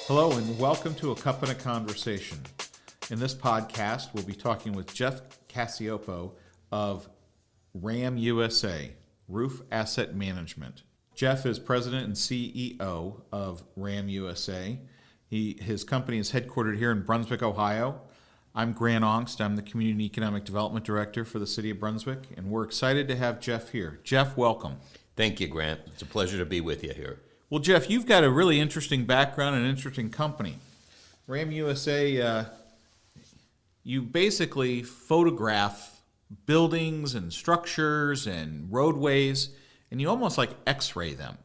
Hello and welcome to A Cup and a Conversation. In this podcast, we'll be talking with Jeff Cacioppo of RAM USA, Roof Asset Management. Jeff is president and CEO of RAM USA. His company is headquartered here in Brunswick, Ohio. I'm Grant Ongst. I'm the Community Economic Development Director for the City of Brunswick, and we're excited to have Jeff here. Jeff, welcome. Thank you, Grant. It's a pleasure to be with you here. Well, Jeff, you've got a really interesting background and an interesting company. RAM USA, you basically photograph buildings and structures and roadways, and you almost like x-ray them.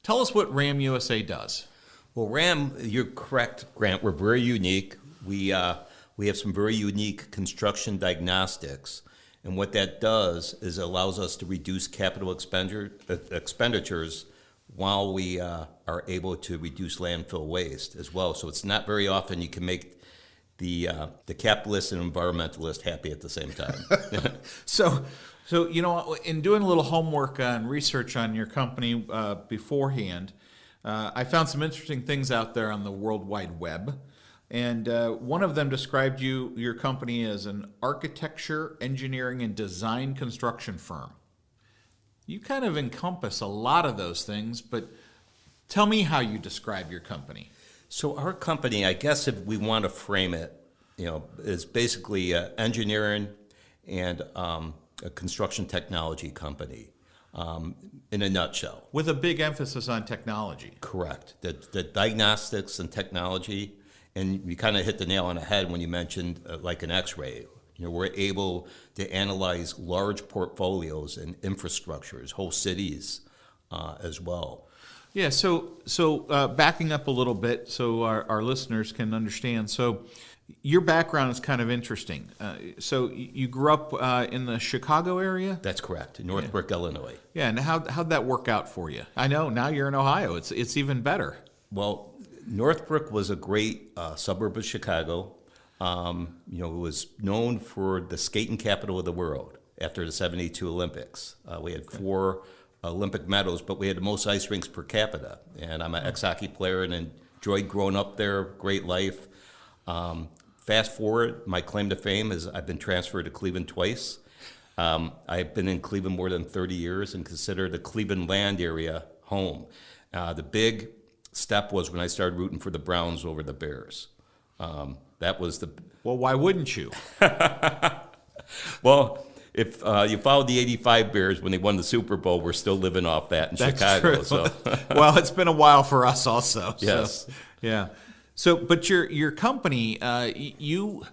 Tell us what RAM USA does. Well, RAM, you're correct, Grant. We're very unique. We have some very unique construction diagnostics, and what that does is it allows us to reduce capital expenditures while we are able to reduce landfill waste as well. So it's not very often you can make the capitalist and environmentalist happy at the same time. So you know, in doing a little homework and research on your company beforehand, I found some interesting things out there on the World Wide Web. And one of them described your company as an architecture, engineering, and design construction firm. You kind of encompass a lot of those things, but tell me how you describe your company. So our company, I guess if we want to frame it, is basically engineering and a construction technology company in a nutshell. With a big emphasis on technology. Correct. The diagnostics and technology, and you kind of hit the nail on the head when you mentioned like an x-ray. We're able to analyze large portfolios and infrastructures, whole cities as well. Yeah, so backing up a little bit so our listeners can understand. So your background is kind of interesting. So you grew up in the Chicago area? That's correct, in Northbrook, Illinois. Yeah, and how'd that work out for you? I know, now you're in Ohio. It's even better. Well, Northbrook was a great suburb of Chicago. It was known for the skating capital of the world after the '72 Olympics. We had 4 Olympic medals, but we had the most ice rinks per capita. And I'm an ex-hockey player and enjoyed growing up there, great life. Fast forward, my claim to fame is I've been transferred to Cleveland twice. I've been in Cleveland more than 30 years and consider the Cleveland land area home. The big step was when I started rooting for the Browns over the Bears. That was the... Well, why wouldn't you? Well, if you followed the '85 Bears when they won the Super Bowl, we're still living off that in Chicago. True. So. Well, it's been a while for us also. Yes. So, yeah. So, but your company, you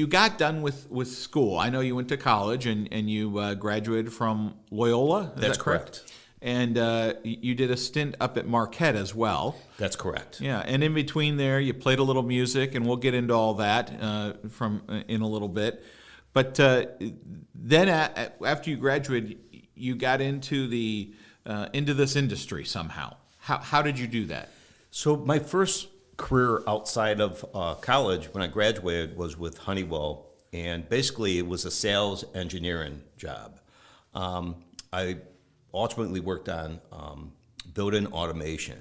got done with school. I know you went to college and you graduated from Loyola. Is That's that correct? And you did a stint up at Marquette as well. That's correct. Yeah, and in between there, you played a little music, and we'll get into all that in a little bit. But then after you graduated, you got into this industry somehow. How did you do that? So my first career outside of college, when I graduated, was with Honeywell, and basically it was a sales engineering job. I ultimately worked on building automation.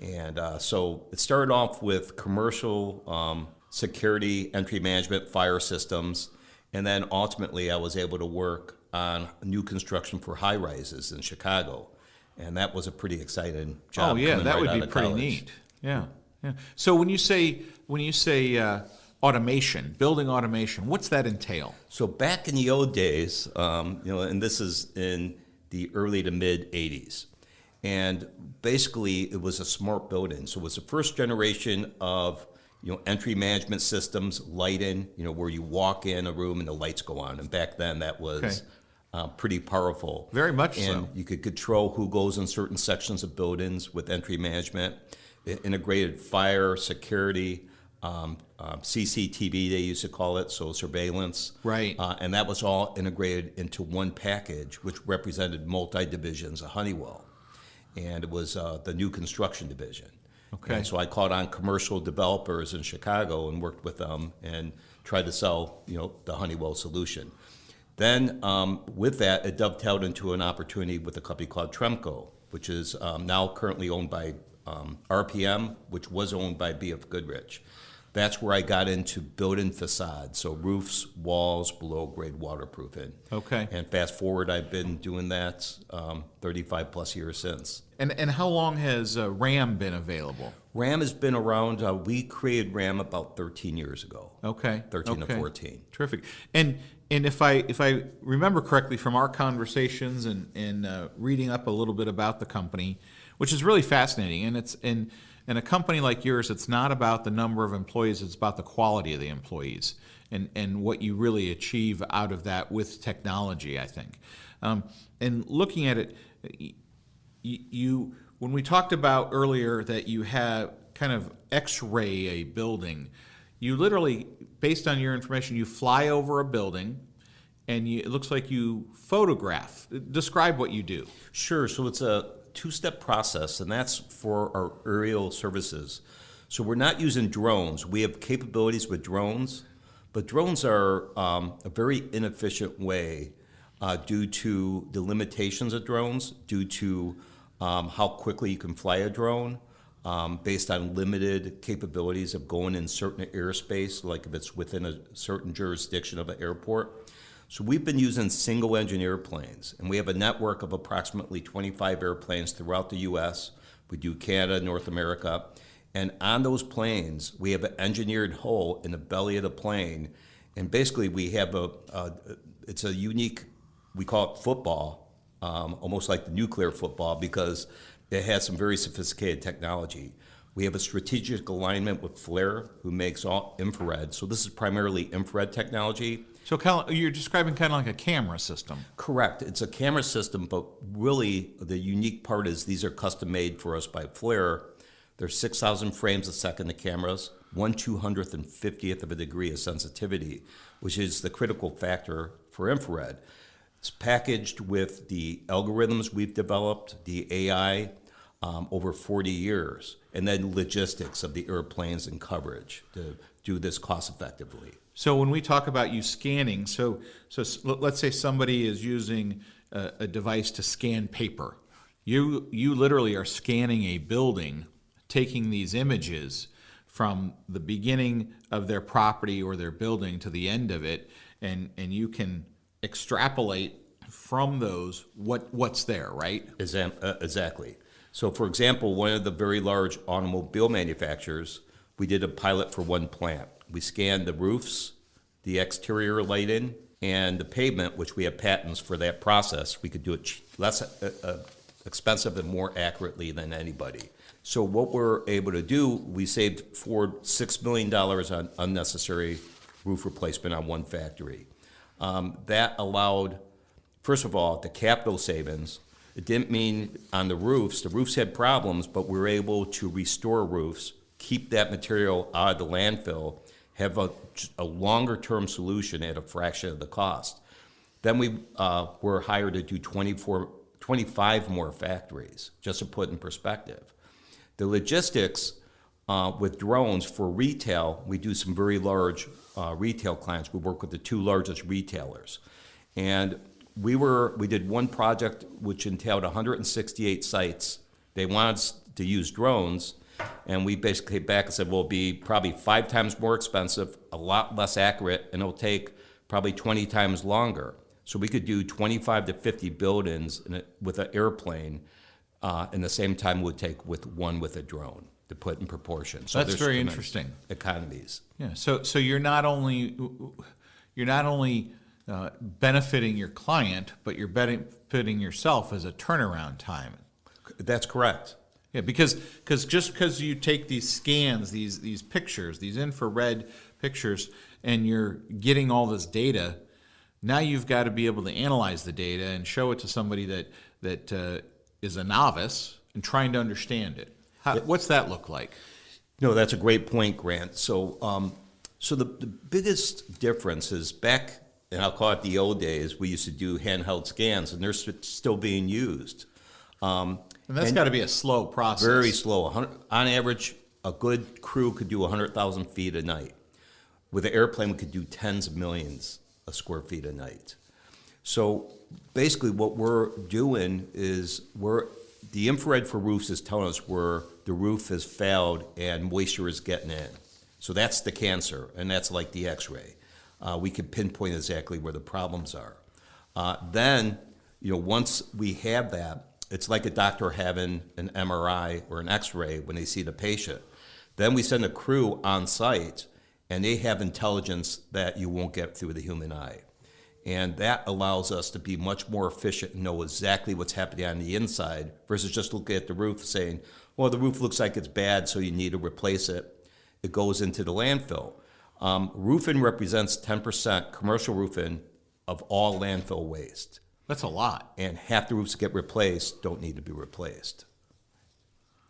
And so it started off with commercial security, entry management, fire systems, and then ultimately I was able to work on new construction for high-rises in Chicago. And that was a pretty exciting job. Oh, yeah, that would be pretty neat. Yeah. So when you say automation, building automation, what's that entail? So back in the old days, and this is in the early to mid 80s. And basically it was a smart building. So it was the first generation of entry management systems, lighting, where you walk in a room and the lights go on. And back then that was pretty powerful. Very much so. And you could control who goes in certain sections of buildings with entry management. It integrated fire, security, CCTV they used to call it, so surveillance. Right. And that was all integrated into one package, which represented multi-divisions of Honeywell. And it was the new construction division. Okay. And so I called on commercial developers in Chicago and worked with them and tried to sell, the Honeywell solution. Then with that, it dovetailed into an opportunity with a company called Tremco, which is now currently owned by RPM, which was owned by B.F. Goodrich. That's where I got into building facades, so roofs, walls, below-grade waterproofing. Okay. And fast forward, I've been doing that 35 plus years since. And how long has RAM been available? RAM has been around. We created RAM about 13 years ago. Okay. 13 okay. to 14. Terrific. And if I remember correctly from our conversations and reading up a little bit about the company, which is really fascinating, and it's in a company like yours, it's not about the number of employees, it's about the quality of the employees and what you really achieve out of that with technology, I think. And looking at it, you when we talked about earlier that you have kind of X-ray a building, you literally, based on your information, you fly over a building and it looks like you photograph. Describe what you do. Sure. So it's a two-step process, and that's for our aerial services. So we're not using drones. We have capabilities with drones, but drones are a very inefficient way due to the limitations of drones, due to how quickly you can fly a drone, based on limited capabilities of going in certain airspace, like if it's within a certain jurisdiction of an airport. So we've been using single-engine airplanes, and we have a network of approximately 25 airplanes throughout the U.S. We do Canada, North America, and on those planes, we have an engineered hole in the belly of the plane, and basically we have it's a unique, we call it football, almost like the nuclear football, because it has some very sophisticated technology. We have a strategic alignment with FLIR, who makes all infrared. So this is primarily infrared technology. So you're describing kind of like a camera system. Correct. It's a camera system, but really the unique part is these are custom made for us by FLIR. There's 6,000 frames a second, the cameras, 1/250th of a degree of sensitivity, which is the critical factor for infrared. It's packaged with the algorithms we've developed, the AI, over 40 years, and then logistics of the airplanes and coverage to do this cost effectively. So when we talk about you scanning, so let's say somebody is using a device to scan paper. You literally are scanning a building, taking these images from the beginning of their property or their building to the end of it, and you can extrapolate from those what's there, right? Exactly. So, for example, one of the very large automobile manufacturers, we did a pilot for one plant. We scanned the roofs, the exterior lighting, and the pavement, which we have patents for that process. We could do it less expensive and more accurately than anybody. So what we're able to do, we saved $6 million on unnecessary roof replacement on one factory. That allowed, first of all, the capital savings. It didn't mean on the roofs had problems, but we were able to restore roofs, keep that material out of the landfill, have a longer-term solution at a fraction of the cost. Then we were hired to do 25 more factories, just to put in perspective. The logistics with drones for retail, we do some very large retail clients. We work with the two largest retailers. And we did one project which entailed 168 sites. They wanted us to use drones, and we basically came back and said, well, it'll be probably 5 times more expensive, a lot less accurate, and it'll take probably 20 times longer. So we could do 25 to 50 buildings with an airplane in the same time it would take with a drone, to put in proportion. So that's very interesting. Economies. Yeah. So you're not only benefiting your client, but you're benefiting yourself as a turnaround time. That's correct. Yeah, because just because you take these scans, these pictures, these infrared pictures, and you're getting all this data, now you've got to be able to analyze the data and show it to somebody that is a novice and trying to understand it. What's that look like? No, that's a great point, Grant. So, the biggest difference is back, and I'll call it the old days, we used to do handheld scans, and they're still being used. And that's got to be a slow process. Very slow. On average, a good crew could do 100,000 feet a night. With an airplane, we could do tens of millions of square feet a night. So basically what we're doing is the infrared for roofs is telling us we're the roof has failed and moisture is getting in. So that's the cancer, and that's like the x-ray. We can pinpoint exactly where the problems are. Then, once we have that, it's like a doctor having an MRI or an x-ray when they see the patient. Then we send a crew on site, and they have intelligence that you won't get through the human eye. And that allows us to be much more efficient and know exactly what's happening on the inside versus just looking at the roof saying, well, the roof looks like it's bad, so you need to replace it. It goes into the landfill. Roofing represents 10%, commercial roofing, of all landfill waste. That's a lot. And half the roofs that get replaced don't need to be replaced.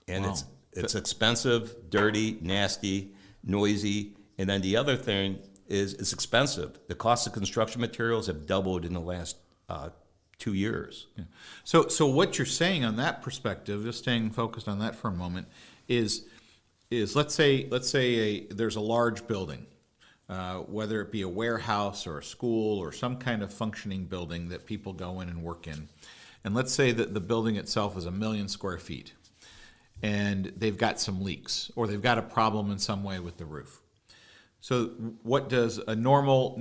And Wow. it's expensive, dirty, nasty, noisy. And then the other thing is it's expensive. The cost of construction materials have doubled in the last 2 years. Yeah. So what you're saying on that perspective, just staying focused on that for a moment, is let's say there's a large building, whether it be a warehouse or a school or some kind of functioning building that people go in and work in, and let's say that the building itself is 1 million square feet, and they've got some leaks or they've got a problem in some way with the roof. So what does a normal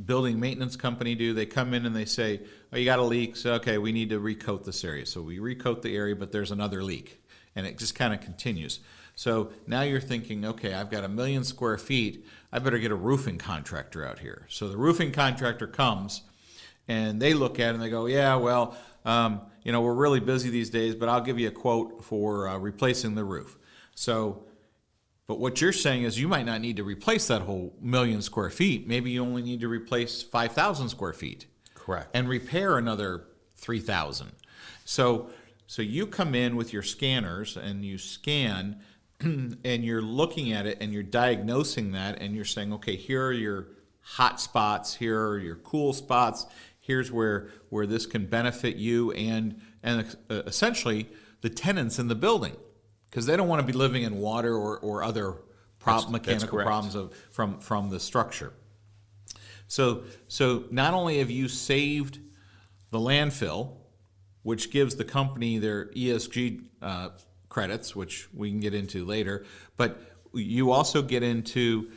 building maintenance company do? They come in and they say, oh, you got a leak, so okay, we need to recoat this area. So we recoat the area, but there's another leak, and it just kind of continues. So now you're thinking, okay, I've got 1 million square feet, I better get a roofing contractor out here. So the roofing contractor comes, and they look at it and they go, yeah, well, we're really busy these days, but I'll give you a quote for replacing the roof. But what you're saying is you might not need to replace that whole 1 million square feet. Maybe you only need to replace 5,000 square feet. Correct. And repair another 3,000. So you come in with your scanners and you scan and you're looking at it and you're diagnosing that and you're saying, okay, here are your hot spots, here are your cool spots, here's where this can benefit you and essentially the tenants in the building. Because they don't want to be living in water or other mechanical problems from the structure. So not only have you saved the landfill, which gives the company their ESG credits, which we can get into later, but you also get into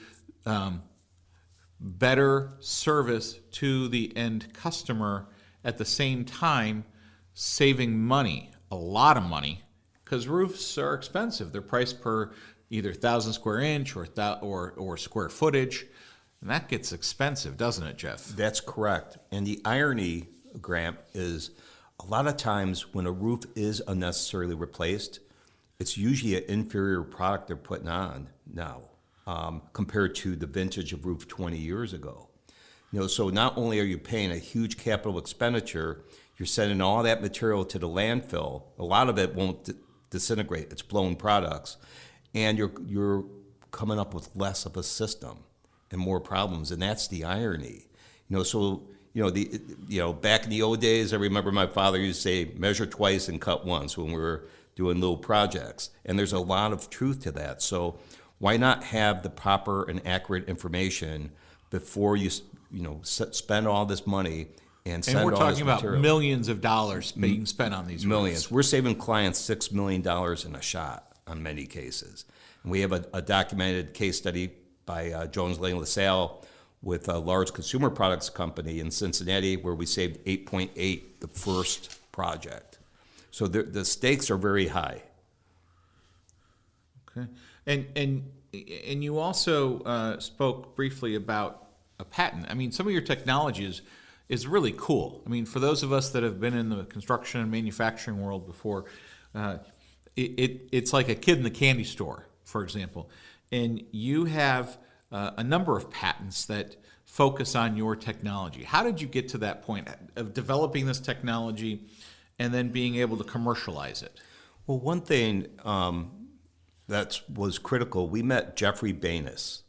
better service to the end customer at the same time, saving money, a lot of money. Because roofs are expensive. They're priced per either 1,000 square inch or square footage. And that gets expensive, doesn't it, Jeff? That's correct. And the irony, Grant, is a lot of times when a roof is unnecessarily replaced, it's usually an inferior product they're putting on now compared to the vintage of roof 20 years ago. So not only are you paying a huge capital expenditure, you're sending all that material to the landfill. A lot of it won't disintegrate. It's blown products, and you're coming up with less of a system and more problems, and that's the irony. Back in the old days, I remember my father used to say, "Measure twice and cut once" when we were doing little projects, and there's a lot of truth to that. So why not have the proper and accurate information before you spend all this money? And we're talking about millions of dollars being spent on these millions. roofs. We're saving clients $6 million in a shot on many cases. And we have a documented case study by Jones Lang LaSalle with a large consumer products company in Cincinnati where we saved 8.8 the first project. So the stakes are very high. Okay. And you also spoke briefly about a patent. I mean, some of your technology is really cool. I mean, for those of us that have been in the construction and manufacturing world before, it's like a kid in the candy store, for example. And you have a number of patents that focus on your technology. How did you get to that point of developing this technology and then being able to commercialize it? Well, one thing that was critical, we met Jeffrey Banis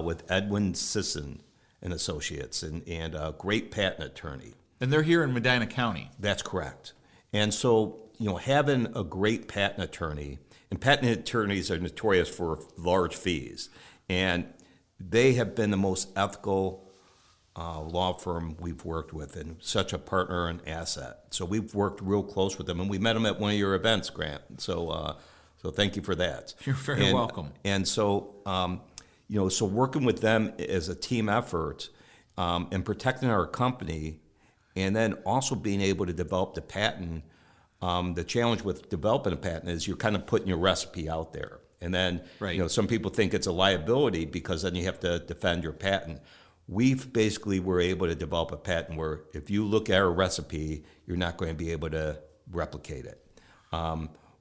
with Edwin Sisson and Associates, and a great patent attorney. And they're here in Medina County. That's correct. And so, having a great patent attorney, and patent attorneys are notorious for large fees, and they have been the most ethical law firm we've worked with, and such a partner and asset. So we've worked real close with them, and we met them at one of your events, Grant. So So thank you for that. You're very welcome. And so, so working with them as a team effort and protecting our company, and then also being able to develop the patent. The challenge with developing a patent is you're kind of putting your recipe out there. And then, some people think it's a liability because then you have to defend your patent. We've basically were able to develop a patent where if you look at our recipe, you're not going to be able to replicate it.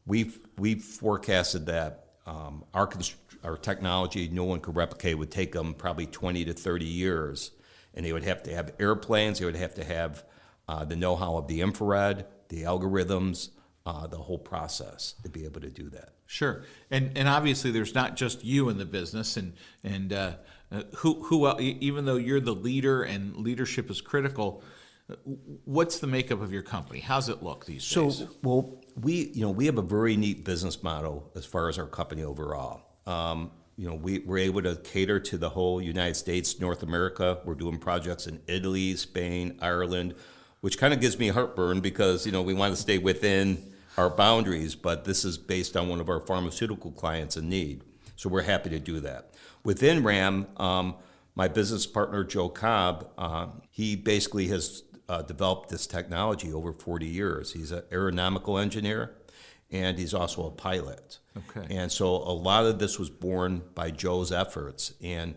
We've forecasted that our technology, no one could replicate, would take them probably 20 to 30 years. And they would have to have airplanes, they would have to have the know-how of the infrared, the algorithms, the whole process to be able to do that. Sure, and obviously there's not just you in the business, and who even though you're the leader and leadership is critical, what's the makeup of your company? How's it look these days? So, well, we have a very neat business model as far as our company overall. We're able to cater to the whole United States, North America. We're doing projects in Italy, Spain, Ireland, which kind of gives me heartburn because, we want to stay within our boundaries, but this is based on one of our pharmaceutical clients in need. So we're happy to do that. Within RAM, my business partner, Joe Cobb, he basically has developed this technology over 40 years. He's an aeronautical engineer, and he's also a pilot. Okay. And so a lot of this was born by Joe's efforts. And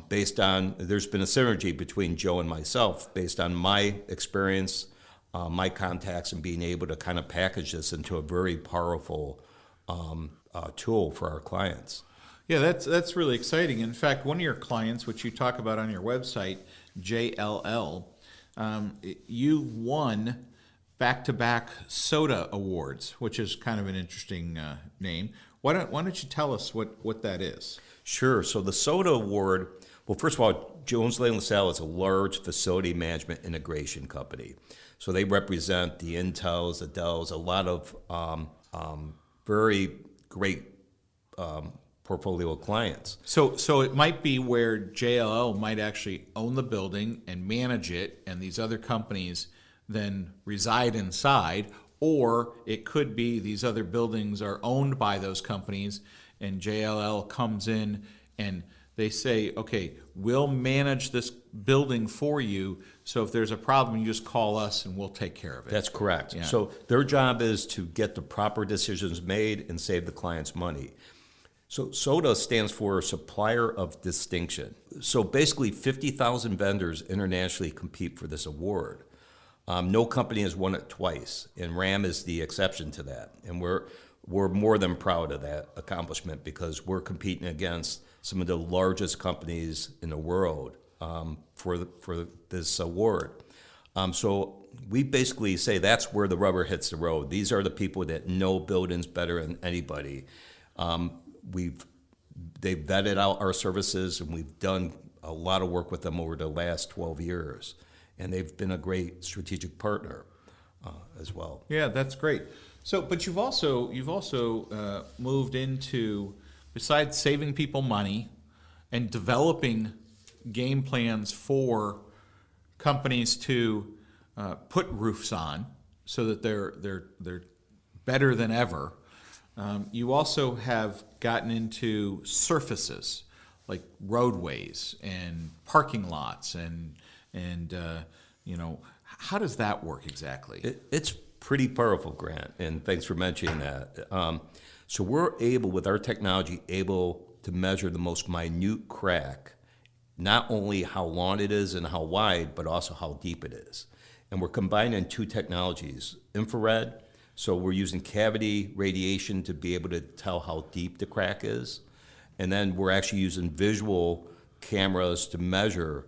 based on, there's been a synergy between Joe and myself based on my experience, my contacts, and being able to kind of package this into a very powerful tool for our clients. Yeah, that's really exciting. In fact, one of your clients, which you talk about on your website, JLL, you won back-to-back soda awards, which is kind of an interesting name. Why don't you tell us what that is? Sure. So the soda award, well, first of all, Jones Lang LaSalle is a large facility management integration company. So they represent the Intels, the Dells, a lot of very great portfolio of clients. So it might be where JLL might actually own the building and manage it, and these other companies then reside inside, or it could be these other buildings are owned by those companies, and JLL comes in and they say, okay, we'll manage this building for you, so if there's a problem, you just call us and we'll take care of it. That's correct. Yeah. So their job is to get the proper decisions made and save the client's money. So SODA stands for Supplier of Distinction. So basically 50,000 vendors internationally compete for this award. No company has won it twice, and RAM is the exception to that. And we're more than proud of that accomplishment because we're competing against some of the largest companies in the world for this award. So we basically say that's where the rubber hits the road. These are the people that know buildings better than anybody. They've vetted out our services, and we've done a lot of work with them over the last 12 years. And they've been a great strategic partner as well. Yeah, that's great. So, but you've also moved into, besides saving people money and developing game plans for companies to put roofs on so that they're better than ever. You also have gotten into surfaces like roadways and parking lots and how does that work exactly? It's pretty powerful, Grant, and thanks for mentioning that. So we're able, with our technology, to measure the most minute crack, not only how long it is and how wide, but also how deep it is. And we're combining two technologies, infrared, so we're using cavity radiation to be able to tell how deep the crack is, and then we're actually using visual cameras to measure,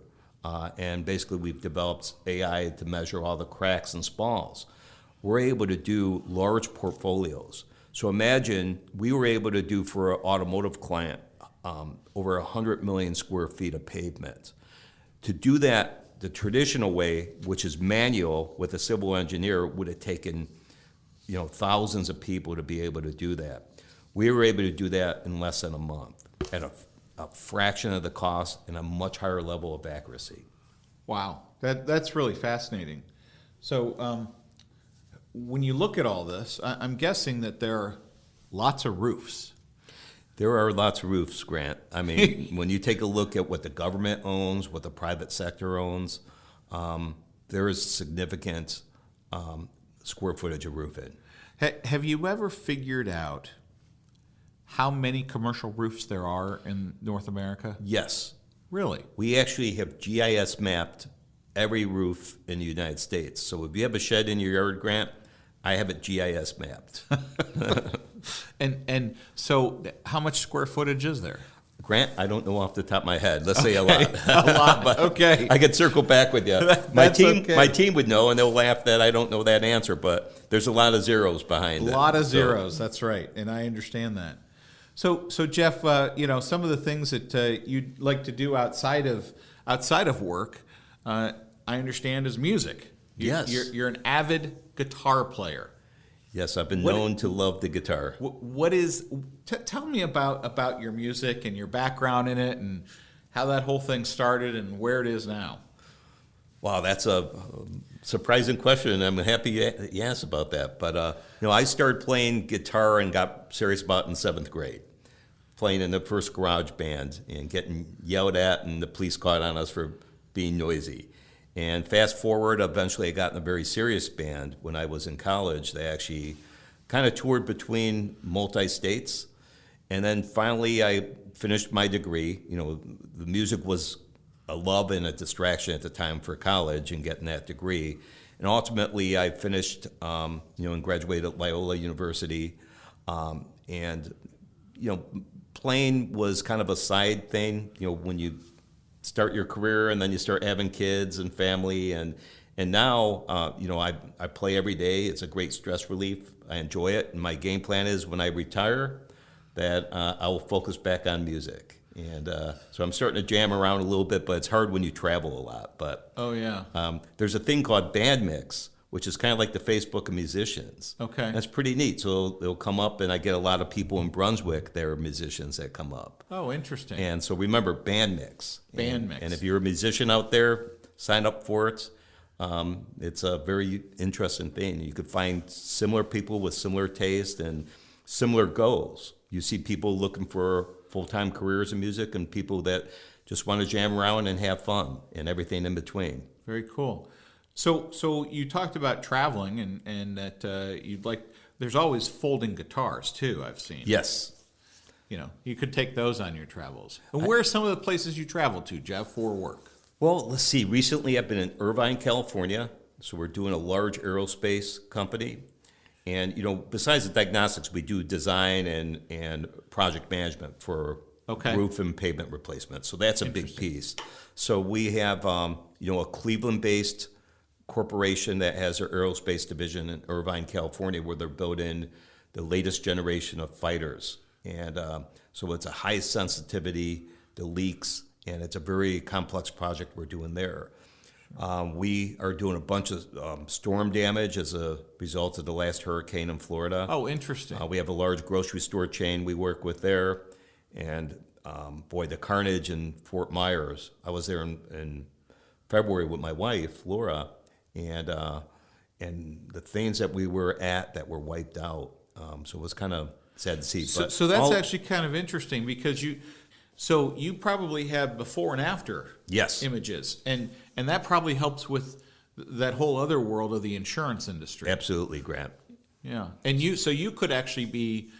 and basically we've developed AI to measure all the cracks and spalls. We're able to do large portfolios. So imagine we were able to do for an automotive client over 100 million square feet of pavement. To do that the traditional way, which is manual with a civil engineer, would have taken thousands of people to be able to do that. We were able to do that in less than a month at a fraction of the cost and a much higher level of accuracy. Wow, that's really fascinating. So when you look at all this, I'm guessing that there lots of roofs. There are lots of roofs, Grant. I mean, when you take a look at what the government owns, what the private sector owns, there is significant square footage of roofing. Have you ever figured out how many commercial roofs there are in North America? Yes. Really? We actually have GIS mapped every roof in the United States. So if you have a shed in your yard, Grant, I have it GIS mapped. And so how much square footage is there? Grant, I don't know off the top of my head. Let's say a lot. A lot. But okay. I could circle back with you. My team would know, and they'll laugh that I don't know that answer, but there's a lot of zeros behind it. A lot of zeros, that's right, and I understand that. So Jeff, some of the things that you'd like to do outside of work, I understand is music. Yes. You're an avid guitar player. Yes, I've been known to love the guitar. Tell me about your music and your background in it and how that whole thing started and where it is now. Wow, that's a surprising question, and I'm happy you asked about that. But I started playing guitar and got serious about it in 7th grade, playing in the first garage band and getting yelled at, and the police caught on us for being noisy. And fast forward, eventually I got in a very serious band when I was in college. They actually kind of toured between multi-states. And then finally I finished my degree. The music was a love and a distraction at the time for college and getting that degree. And ultimately I finished, and graduated at Loyola University. Playing was kind of a side thing, when you start your career and then you start having kids and family and now I play every day. It's a great stress relief. I enjoy it, and my game plan is when I retire that I will focus back on music. And so I'm starting to jam around a little bit, but it's hard when you travel a lot. But oh yeah, there's a thing called Band Mix, which is kind of like the Facebook of musicians. Okay. That's pretty neat. So they'll come up, and I get a lot of people in Brunswick, they're musicians that come up. Oh, interesting. And so remember, Band Mix. Band Mix. And if you're a musician out there, sign up for it. It's a very interesting thing. You could find similar people with similar taste and similar goals. You see people looking for full-time careers in music and people that just want to jam around and have fun and everything in between. Very cool. So you talked about traveling and that there's always folding guitars too, I've seen. Yes. You could take those on your travels. And where are some of the places you travel to, Jeff, for work? Well, let's see. Recently I've been in Irvine, California. So we're doing a large aerospace company. And, besides the diagnostics, we do design and project management for roof and pavement replacement. So that's a big piece. So we have, a Cleveland-based corporation that has their aerospace division in Irvine, California, where they're building the latest generation of fighters. And so it's a high sensitivity, the leaks, and it's a very complex project we're doing there. We are doing a bunch of storm damage as a result of the last hurricane in Florida. Oh, interesting. We have a large grocery store chain we work with there. And the carnage in Fort Myers. I was there in February with my wife, Laura, and the things that we were at that were wiped out. So it was kind of sad to see. But so that's actually kind of interesting because you probably have before and after images, and that probably helps with that whole other world of the insurance industry. Absolutely, Grant. Yeah, and you could actually be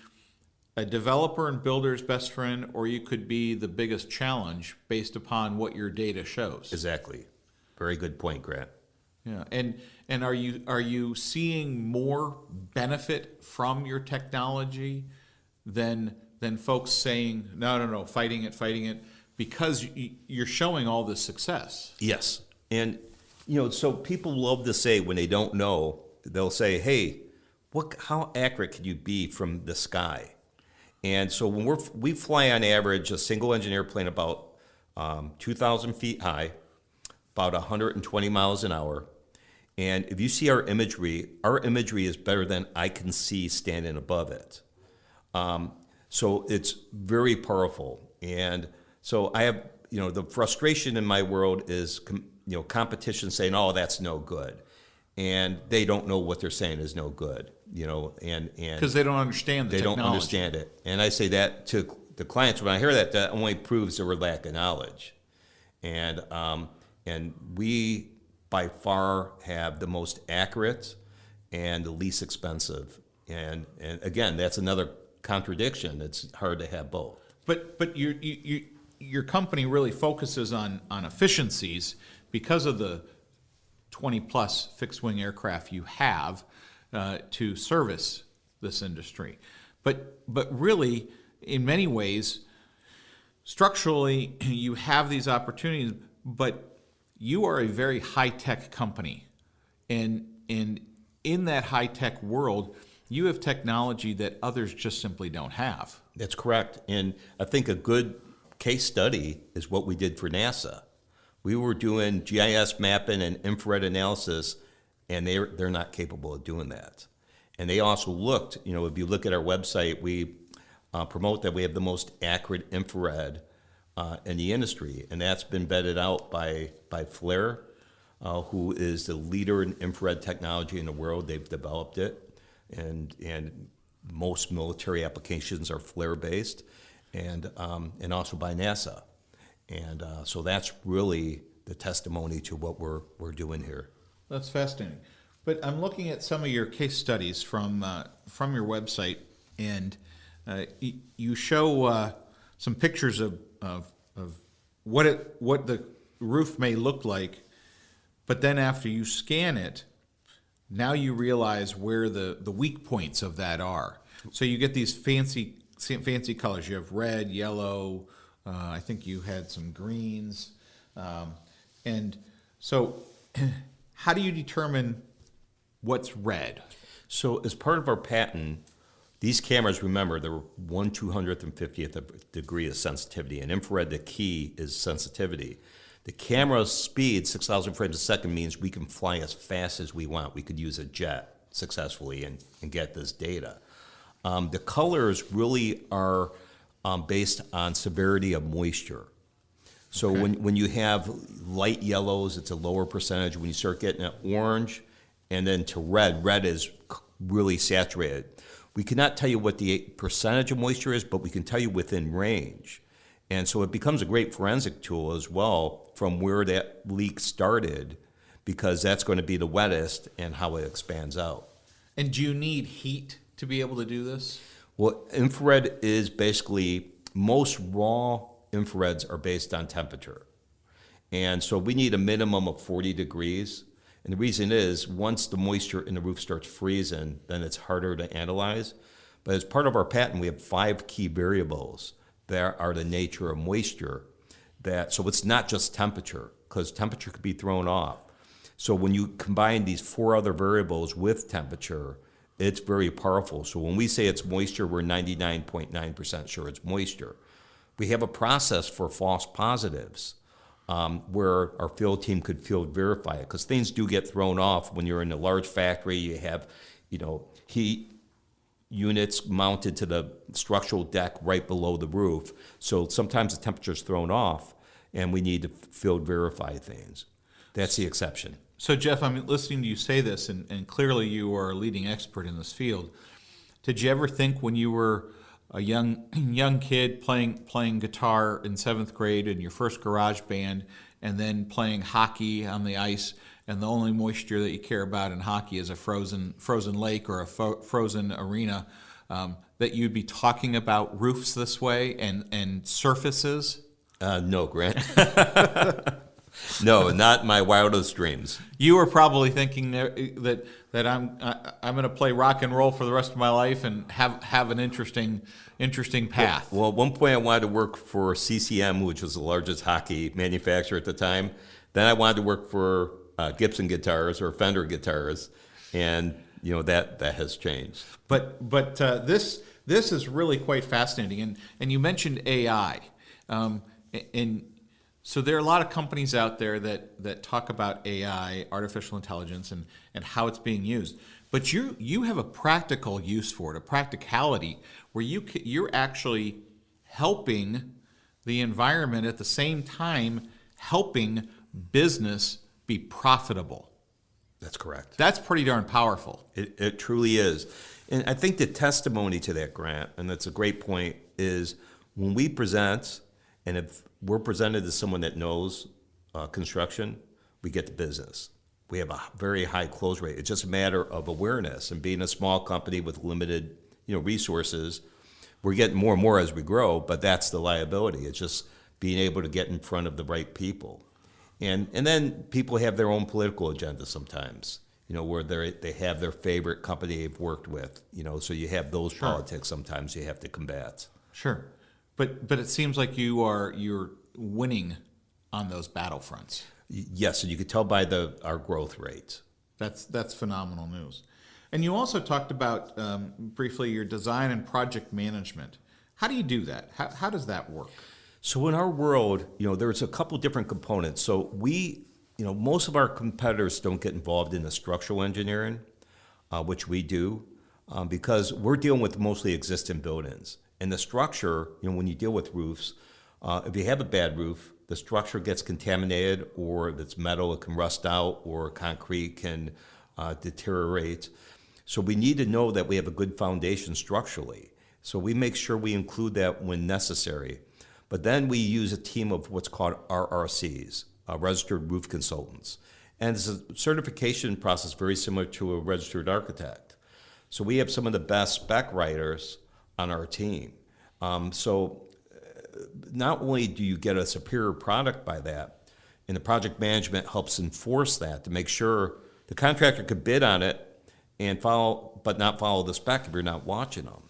a developer and builder's best friend, or you could be the biggest challenge based upon what your data shows. Exactly. Very good point, Grant. Yeah, and are you seeing more benefit from your technology than folks saying no, fighting it because you're showing all this success? Yes, and so people love to say when they don't know, they'll say, "Hey, how accurate can you be from the sky?" And so when we fly on average a single engine airplane about 2,000 feet high, about 120 miles an hour. And if you see our imagery is better than I can see standing above it. So it's very powerful. And so I have, the frustration in my world is, competition saying, oh, that's no good. and they don't know what they're saying is no good, and Because they don't understand the they technology. don't understand it. And I say that to the clients when I hear that, that only proves their lack of knowledge. And we by far have the most accurate and the least expensive. And again, that's another contradiction. It's hard to have both. But your company really focuses on efficiencies because of the 20 plus fixed wing aircraft you have to service this industry. But really, in many ways, structurally, you have these opportunities, but you are a very high-tech company. And in that high-tech world, you have technology that others just simply don't have. That's correct. And I think a good case study is what we did for NASA. We were doing GIS mapping and infrared analysis, and they're not capable of doing that. And they also looked, if you look at our website, we promote that we have the most accurate infrared in the industry, and that's been vetted out by FLIR, who is the leader in infrared technology in the world. They've developed it, and most military applications are FLIR based, and also by NASA, and so that's really the testimony to what we're doing here. That's fascinating. But I'm looking at some of your case studies from your website, and you show some pictures of what the roof may look like, but then after you scan it, now you realize where the weak points of that are. So you get these fancy colors. You have red, yellow. I think you had some greens, and so how do you determine what's red? So as part of our patent, these cameras, remember, they're 1/250th degree of sensitivity. And infrared, the key is sensitivity. The camera's speed, 6,000 frames a second, means we can fly as fast as we want. We could use a jet successfully and get this data. The colors really are based on severity of moisture. So Okay. when you have light yellows, it's a lower percentage. When you start getting an orange and then to red is really saturated. We cannot tell you what the percentage of moisture is, but we can tell you within range. And so it becomes a great forensic tool as well from where that leak started, because that's going to be the wettest and how it expands out. And do you need heat to be able to do this? Well, infrared is basically, most raw infrareds are based on temperature. And so we need a minimum of 40 degrees. And the reason is, once the moisture in the roof starts freezing, then it's harder to analyze. But as part of our patent, we have 5 key variables that are the nature of moisture. So it's not just temperature, because temperature could be thrown off. So when you combine these 4 other variables with temperature, it's very powerful. So when we say it's moisture, we're 99.9% sure it's moisture. We have a process for false positives, where our field team could field verify it, because things do get thrown off when you're in a large factory. You have, heat units mounted to the structural deck right below the roof. So sometimes the temperature's thrown off, and we need to field verify things. That's the exception. So, Jeff, I'm listening to you say this, and clearly you are a leading expert in this field. Did you ever think, when you were a young kid playing guitar in 7th grade in your first garage band, and then playing hockey on the ice, and the only moisture that you care about in hockey is a frozen lake or a frozen arena, that you'd be talking about roofs this way and surfaces? No, Grant. No, not my wildest dreams. You were probably thinking that I'm going to play rock and roll for the rest of my life and have an interesting path. Well, at one point I wanted to work for CCM, which was the largest hockey manufacturer at the time. Then I wanted to work for Gibson guitars or Fender guitars, and that has changed. But this is really quite fascinating, and you mentioned AI, and so there are a lot of companies out there that talk about AI, artificial intelligence, and how it's being used. But you have a practical use for it, a practicality, where you're actually helping the environment at the same time helping business be profitable. That's correct. That's pretty darn powerful. It truly is. And I think the testimony to that, Grant, and that's a great point, is when we present, and if we're presented as someone that knows construction, we get the business. We have a very high close rate. It's just a matter of awareness, and being a small company with limited, resources, we're getting more and more as we grow, but that's the liability. It's just being able to get in front of the right people. And then people have their own political agenda sometimes, where they have their favorite company they've worked with, so you have those politics sometimes you have to combat. Sure. But it seems like you're winning on those battlefronts. Yes, and you could tell by our growth rate. That's phenomenal news. And you also talked about briefly your design and project management. How do you do that? How does that work? So in our world, there's a couple different components. So most of our competitors don't get involved in the structural engineering, which we do, because we're dealing with mostly existing buildings. And the structure, when you deal with roofs, if you have a bad roof, the structure gets contaminated, or if it's metal, it can rust out, or concrete can deteriorate. So we need to know that we have a good foundation structurally. So we make sure we include that when necessary. But then we use a team of what's called RRCs, registered roof consultants. And it's a certification process very similar to a registered architect. So we have some of the best spec writers on our team. So not only do you get a superior product by that, and the project management helps enforce that to make sure the contractor could bid on it and follow, but not follow the spec if you're not watching them.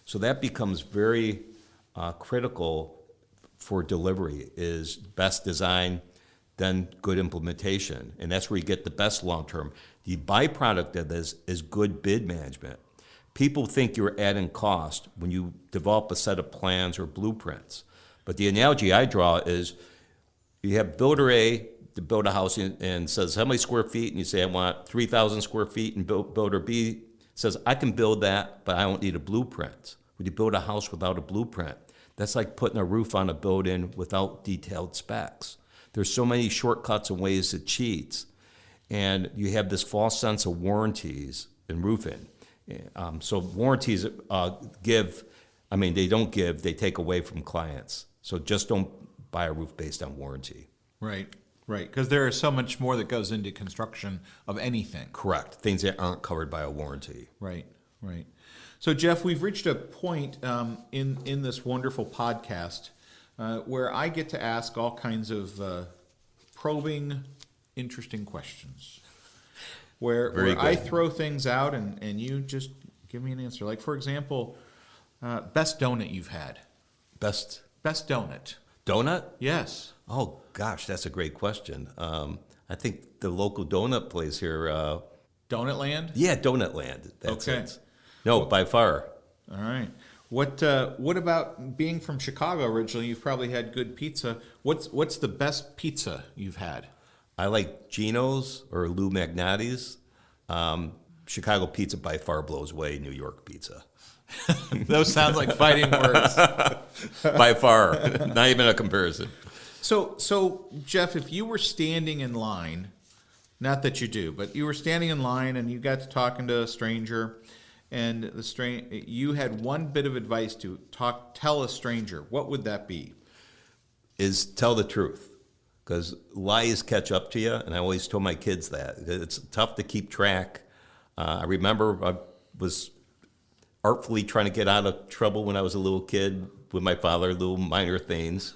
So that becomes very critical for delivery, is best design, then good implementation. And that's where you get the best long-term. The byproduct of this is good bid management. People think you're adding cost when you develop a set of plans or blueprints. But the analogy I draw is you have builder A to build a house and says, how many square feet? And you say, I want 3,000 square feet. And builder B says, I can build that, but I don't need a blueprint. When you build a house without a blueprint, that's like putting a roof on a building without detailed specs. There's so many shortcuts and ways to cheat. And you have this false sense of warranties in roofing. So warranties they take away from clients. So just don't buy a roof based on warranty. Right. Because there is so much more that goes into construction of anything. Correct. Things that aren't covered by a warranty. Right. So, Jeff, we've reached a point in this wonderful podcast where I get to ask all kinds of probing, interesting questions. Where I throw things out and you just give me an answer. Like, for example, best donut you've had. Best donut. Donut? Yes. Oh, gosh, that's a great question. I think the local donut place here. Donut Land? Yeah, Donut Land. That's okay. it. No, by far. All right. What about being from Chicago originally? You've probably had good pizza. What's the best pizza you've had? I like Gino's or Lou Magnati's. Chicago pizza by far blows away New York pizza. Those sound like fighting words. By far, not even a comparison. So Jeff, if you were standing in line, not that you do, but you were standing in line and you got to talking to a stranger, and you had one bit of advice to tell a stranger, what would that be? Is tell the truth. Because lies catch up to you, and I always told my kids that. It's tough to keep track. I remember I was artfully trying to get out of trouble when I was a little kid with my father, little minor things,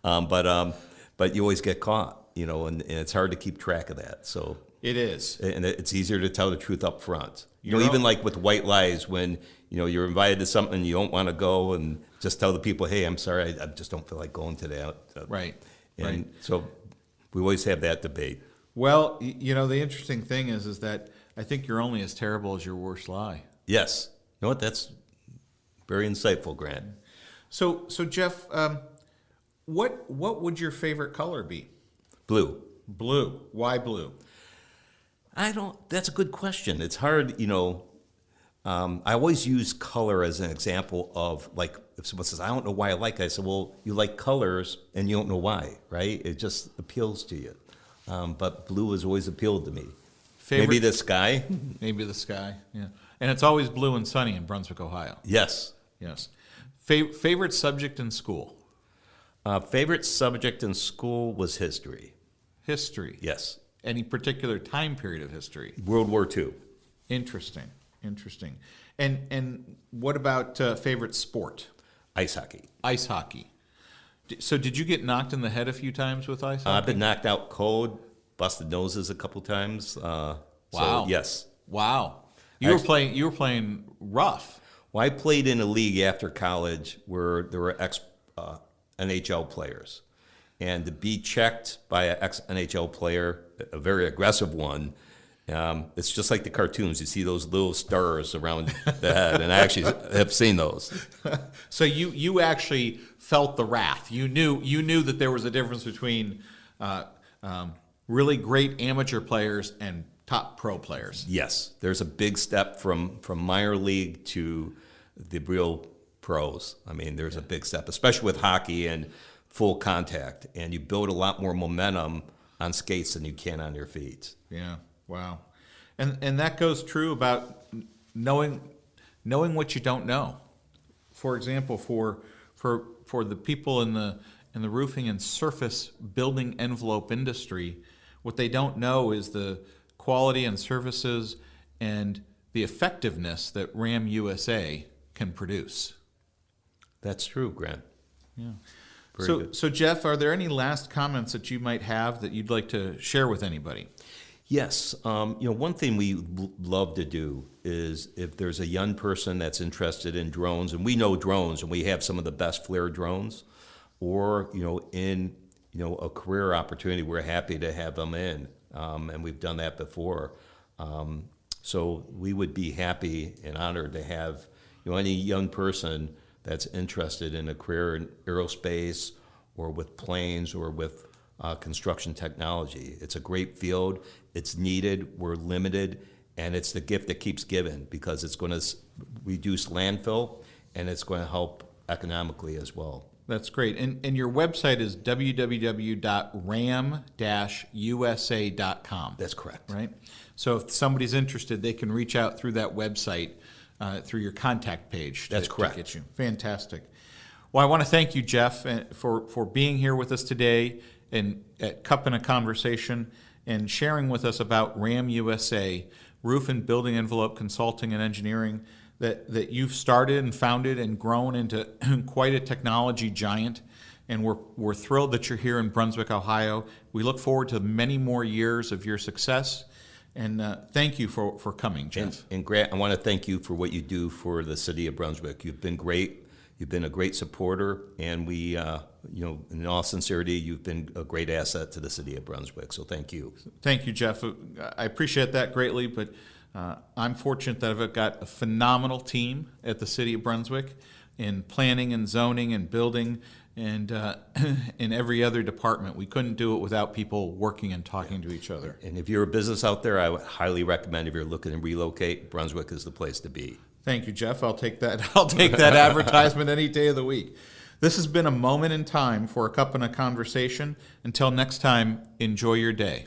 but you always get caught, and it's hard to keep track of that. So it is. And it's easier to tell the truth up front. Even like with white lies, when you're invited to something and you don't want to go, and just tell the people, hey, I'm sorry, I just don't feel like going today. Right. And so we always have that debate. Well, the interesting thing is that I think you're only as terrible as your worst lie. Yes. You know what? That's very insightful, Grant. So Jeff, what would your favorite color be? Blue. Blue. Why blue? That's a good question. It's hard, I always use color as an example of, like, if someone says, I don't know why I like it, I say, well, you like colors and you don't know why, right? It just appeals to you. But blue has always appealed to me. Maybe the sky. Maybe the sky, yeah. And it's always blue and sunny in Brunswick, Ohio. Yes. Yes. Favorite subject in school? Favorite subject in school was history. History. Yes. Any particular time period of history? World War II. Interesting. And what about favorite sport? Ice hockey. Ice hockey. So did you get knocked in the head a few times with ice hockey? I've been knocked out cold, busted noses a couple times. Wow. So, yes. Wow. You were playing rough. Well, I played in a league after college where there were ex-NHL players. And to be checked by an ex-NHL player, a very aggressive one, it's just like the cartoons. You see those little stars around the head, and I actually have seen those. So you actually felt the wrath. You knew that there was a difference between really great amateur players and top pro players. Yes, there's a big step from minor league to the real pros. I mean, there's a big step, especially with hockey and full contact, and you build a lot more momentum on skates than you can on your feet. Yeah. Wow. And that goes true about knowing what you don't know. For example, for the people in the roofing and surface building envelope industry, what they don't know is the quality and services and the effectiveness that Ram USA can produce. That's true, Grant. Yeah. Very good. So Jeff, are there any last comments that you might have that you'd like to share with anybody? Yes. One thing we love to do is if there's a young person that's interested in drones, and we know drones, and we have some of the best FLIR drones, or in a career opportunity, we're happy to have them in, and we've done that before. So we would be happy and honored to have any young person that's interested in a career in aerospace or with planes or with construction technology. It's a great field. It's needed. We're limited. And it's the gift that keeps giving because it's going to reduce landfill and it's going to help economically as well. That's great. And your website is www.ram-usa.com. That's correct. Right? So if somebody's interested, they can reach out through that website, through your contact page. That's correct. To get you. Fantastic. Well, I want to thank you, Jeff, for being here with us today and at Cup and a Conversation and sharing with us about Ram USA, Roof and Building Envelope Consulting and Engineering, that you've started and founded and grown into quite a technology giant. And we're thrilled that you're here in Brunswick, Ohio. We look forward to many more years of your success. And thank you for coming, Jeff. And Grant, I want to thank you for what you do for the city of Brunswick. You've been great. You've been a great supporter, and we, in all sincerity, you've been a great asset to the city of Brunswick. So thank you. Thank you, Jeff. I appreciate that greatly, but I'm fortunate that I've got a phenomenal team at the city of Brunswick in planning and zoning and building and in every other department. We couldn't do it without people working and talking to each other. And if you're a business out there, I would highly recommend if you're looking to relocate, Brunswick is the place to be. Thank you, Jeff. I'll take that. I'll take that advertisement any day of the week. This has been a moment in time for a Cup and a Conversation. Until next time, enjoy your day.